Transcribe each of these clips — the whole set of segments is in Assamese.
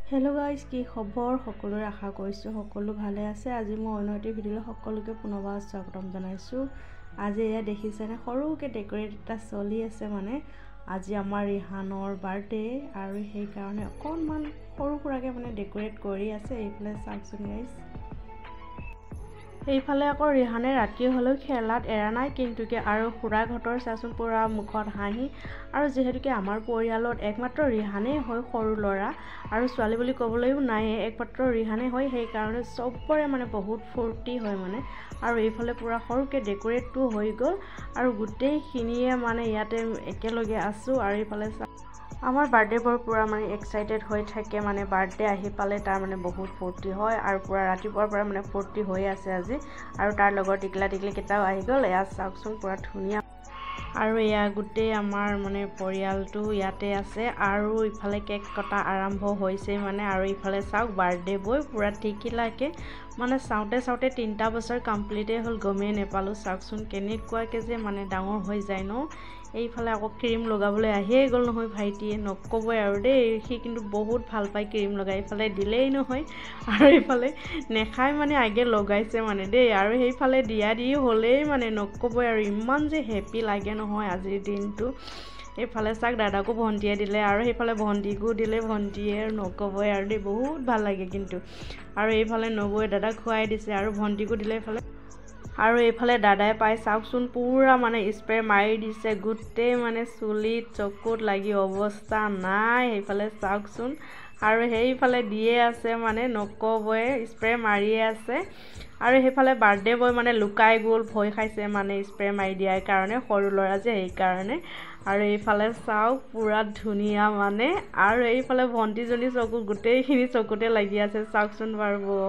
হেল্ল' গাইজ, কি খবৰ? সকলোৰে আশা কৰিছোঁ সকলো ভালে আছে। আজি মই অন্য এটি ভিডিঅ'লৈ সকলোকে পুনৰবাৰ স্বাগতম জনাইছোঁ। আজি এয়া দেখিছেনে, সৰুকৈ ডেক'ৰেট এটা চলি আছে। মানে আজি আমাৰ ৰিহানৰ বাৰ্থডে আৰু সেইকাৰণে অকণমান সৰু সুৰাকৈ মানে ডেক'ৰেট কৰি আছে। এইফালে চাওকচোন গাইজ, এইফালে আকৌ ৰিহানে ৰাতি হ'লেও খেলাত এৰা নাই কিন্তুকে। আৰু খুৰাকহঁতৰ চাচোন পূৰা মুখত হাঁহি। আৰু যিহেতুকে আমাৰ পৰিয়ালত একমাত্ৰ ৰিহানেই হয় সৰু ল'ৰা, আৰু ছোৱালী বুলি ক'বলৈও নাই, একমাত্ৰ ৰিহানেই হয়। সেইকাৰণে চবৰে মানে বহুত ফূৰ্তি হয় মানে। আৰু এইফালে পূৰা সৰুকৈ ডেক'ৰেটটো হৈ গ'ল আৰু গোটেইখিনিয়ে মানে ইয়াতে একেলগে আছোঁ। আৰু এইফালে আমাৰ বাৰ্থডেবোৰ পূৰা মানে এক্সাইটেড হৈ থাকে। মানে বাৰ্থডে আহি পালে তাৰ মানে বহুত ফূৰ্তি হয় আৰু পূৰা ৰাতিপুৱাৰ পৰা মানে ফূৰ্তি হৈ আছে আজি। আৰু তাৰ লগৰ টিকলা টিকলিকেইটাও আহি গ'ল। এয়া চাওকচোন পূৰা ধুনীয়া। আৰু এয়া গোটেই আমাৰ মানে পৰিয়ালটো ইয়াতে আছে। আৰু ইফালে কেক কটা আৰম্ভ হৈছে মানে। আৰু ইফালে চাওক বাৰ্থডে বয় পূৰা টিকিলাকৈ মানে চাওঁতে 3টা বছৰ কমপ্লিটেই হ'ল, গমেই নেপালোঁ। চাওকচোন কেনেকুৱাকৈ যে মানে ডাঙৰ হৈ যায় ন। এইফালে আকৌ ক্ৰীম লগাবলৈ আহিয়ে গ'ল নহয় ভাইটিয়ে, নক'বই আৰু দেই। সি কিন্তু বহুত ভাল পায় ক্ৰীম লগাই। এইফালে দিলেই নহয় আৰু এইফালে নেখাই মানে আগে লগাইছে মানে দেই। আৰু সেইফালে দি হ'লেই মানে নক'বই আৰু, ইমান যে হেপী লাগে নহয় আজিৰ দিনটো। এইফালে চাওক দাদাকো ভণ্টিয়ে দিলে আৰু সেইফালে ভণ্টিকো দিলে ভণ্টিয়ে, নক'বই আৰু দেই, বহুত ভাল লাগে কিন্তু। আৰু এইফালে নবৌৱে দাদাক খুৱাই দিছে আৰু ভণ্টিকো দিলে এইফালে। আৰু এইফালে দাদাই পাই চাওকচোন পূৰা মানে স্প্ৰে মাৰি দিছে গোটেই মানে চুলিত চকুত লাগি অৱস্থা নাই। সেইফালে চাওকচোন আৰু সেইফালে দিয়ে আছে মানে নক'বই, স্প্ৰে মাৰিয়ে আছে। আৰু সেইফালে বাৰ্থডে বয় মানে লুকাই গ'ল, ভয় খাইছে মানে স্প্ৰে মাৰি দিয়াৰ কাৰণে, সৰু ল'ৰা যে সেইকাৰণে। আৰু এইফালে চাওক পূৰা ধুনীয়া মানে। আৰু এইফালে ভণ্টিজনী চকু গোটেইখিনি চকুতে লাগি আছে চাওকচোন বাৰু।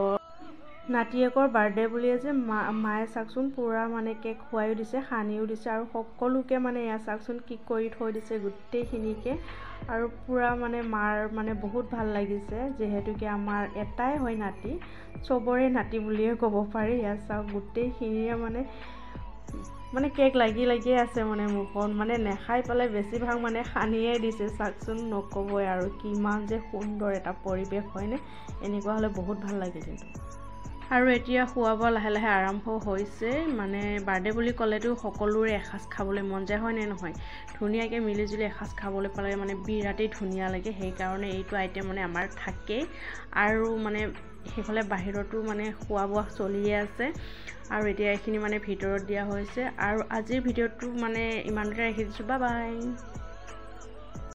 নাতিয়েকৰ বাৰ্থডে বুলিয়ে যে মায়ে চাওকচোন পূৰা মানে কেক খুৱাইও দিছে, সানিও দিছে। আৰু সকলোকে মানে এয়া চাওকচোন কি কৰি থৈ দিছে গোটেইখিনিকে। আৰু পূৰা মানে মাৰ মানে বহুত ভাল লাগিছে, যিহেতুকে আমাৰ এটাই হয় নাতি, চবৰে নাতি বুলিয়ে ক'ব পাৰি। এয়া চাওক গোটেইখিনিয়ে মানে কেক লাগিয়ে আছে মানে মুখত, মানে নেখাই পেলাই বেছিভাগ মানে সানিয়ে দিছে চাওকচোন, নক'বই আৰু। কিমান যে সুন্দৰ এটা পৰিৱেশ হয়নে, এনেকুৱা হ'লে বহুত ভাল লাগে কিন্তু। আৰু এতিয়া খোৱা বোৱা লাহে লাহে আৰম্ভ হৈছে। মানে বাৰ্থডে বুলি ক'লেতো সকলোৰে এসাঁজ খাবলৈ মন যায়, হয়নে নহয়? ধুনীয়াকৈ মিলিজুলি এসাঁজ খাবলৈ পালে মানে বিৰাটেই ধুনীয়া লাগে। সেইকাৰণে এইটো আইটেম মানে আমাৰ থাকেই। আৰু মানে সেইফালে বাহিৰতো মানে খোৱা বোৱা চলিয়ে আছে। আৰু এতিয়া এইখিনি মানে ভিতৰত দিয়া হৈছে। আৰু আজিৰ ভিডিঅ'টো মানে ইমানতে ৰাখি দিছোঁ, বাই বাই।